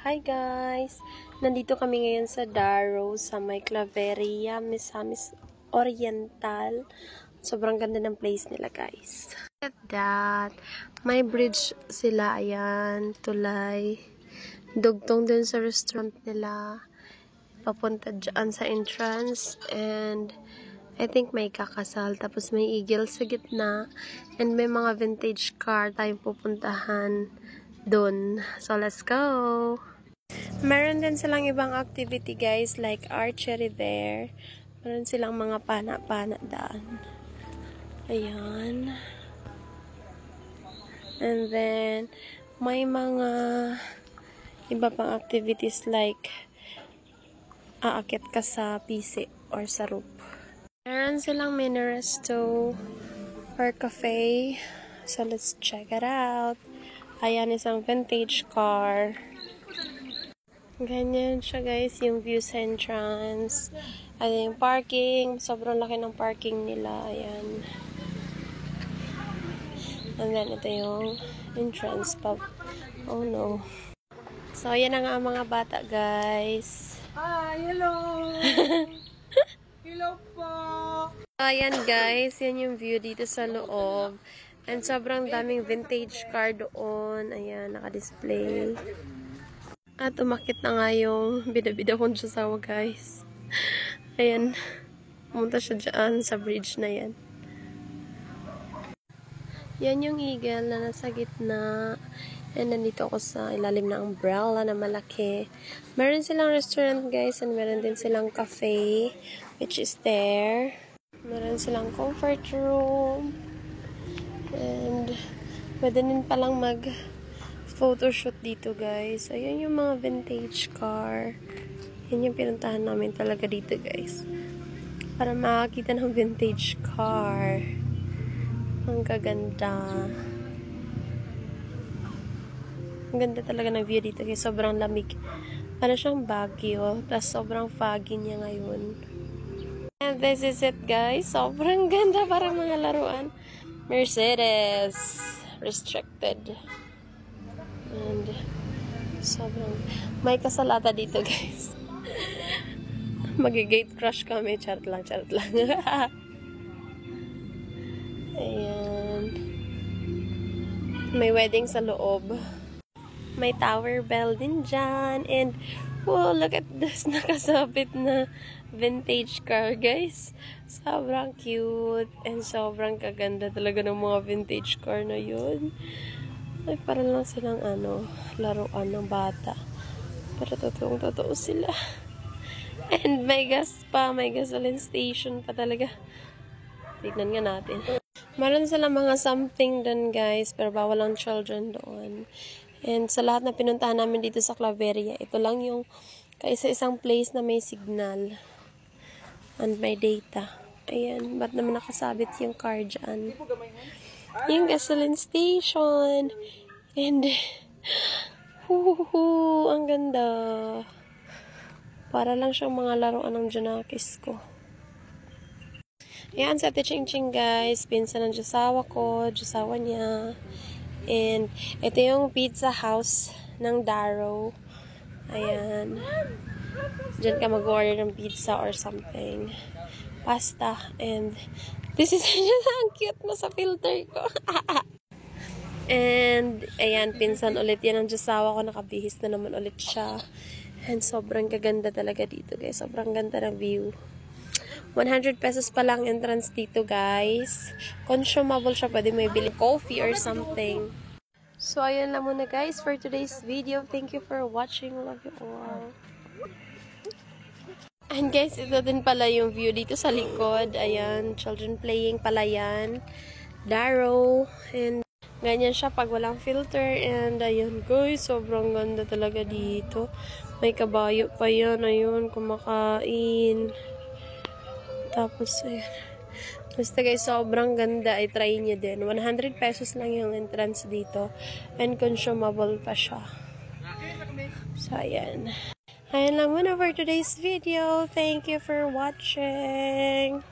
Hi guys! Nandito kami ngayon sa Darrow, sa may Claveria, Misamis Oriental. Sobrang ganda ng place nila guys. Look at that! May bridge sila, ayan, tulay. Dugtong dun sa restaurant nila. Papunta dyan sa entrance. And I think may kakasal. Tapos may eagle sa gitna. And may mga vintage car tayong pupuntahan dun. So let's go! Meron din silang ibang activity guys, like archery there. Meron silang mga pana-pana daan. Ayan. And then, may mga iba pang activities like aakit ka sa pisi or sa roof. Meron silang mini resto or cafe. So, let's check it out. Ayan, isang vintage car. Ganyan siya guys, yung view sa entrance. Ayan yung parking. Sobrang laki ng parking nila. Ayan. And then ito yung entrance pub. Oh no. So ayan na nga ang mga bata guys. Hi, hello! Hello po! Ayan guys, yan yung view dito sa loob. And sobrang daming vintage car doon. Ayan, naka-display. At umakit na nga yung bida-bida kong Diyosawa guys. Ayan. Pumunta siya dyan sa bridge na yan. Yan yung eagle na nasa gitna. And nandito ako sa ilalim ng umbrella na malaki. Meron silang restaurant guys. And meron din silang cafe. Which is there. Meron silang comfort room. And pwede din palang photoshoot dito guys. Ayan yung mga vintage car. Yan yung pinuntahan namin talaga dito guys. Para makakita ng vintage car. Ang kaganda. Ang ganda talaga ng view dito guys. Sobrang lamig. Ano siyang Baguio. Tapos sobrang foggy niya ngayon. And this is it guys. Sobrang ganda. Parang mga laruan. Mercedes. Restricted. And sobrang may kasalata dito guys. Mag-gate crush kami. Charot lang, charot lang. Ayan. May wedding sa loob. May tower bell din dyan. And wow, look at this. Nakasabit na vintage car guys. Sobrang cute. And sobrang kaganda talaga ng mga vintage car na yun. Ay, parang lang silang laruan ng bata. Pero totoong-totoo sila. And may gas pa, may gasoline station pa talaga. Tignan nga natin. Meron silang mga something dun guys, pero bawal ang children doon. And sa lahat na pinuntahan namin dito sa Claveria, ito lang yung kaisa-isang place na may signal. And may data. Ayan, ba't naman nakasabit yung car dyan? Yung gasoline station. And, ang ganda. Para lang siyang mga laruan ng Janakis ko. Ayan, sa Ate Ching Ching guys. Pinsan ng Diyosawa ko. Diyosawa niya. And, ito yung pizza house ng Darrow. Ayan. Diyan ka mag-order ng pizza or something. Pasta. And, this is ang cute mo sa filter ko. And, ayan, pinsan ulit yan ang Diyosawa ko. Nakabihis na naman ulit siya. And, sobrang kaganda talaga dito, guys. Sobrang ganda ng view. 100 pesos pa lang entrance dito, guys. Consumable siya. Pwede mo ibili coffee or something. So, ayan lang muna, guys, for today's video. Thank you for watching. Love you all. And guys, ito din pala yung view dito sa likod. Ayan, children playing pala yan. Darrow. And ganyan siya pag walang filter. And ayun guys, sobrang ganda talaga dito. May kabayo pa yan. Ayun, kumakain. Tapos, ayan. Basta guys, sobrang ganda. I try nyo din. 100 pesos lang yung entrance dito. And consumable pa siya. So, ayan. Ayan lang muna for today's video. Thank you for watching.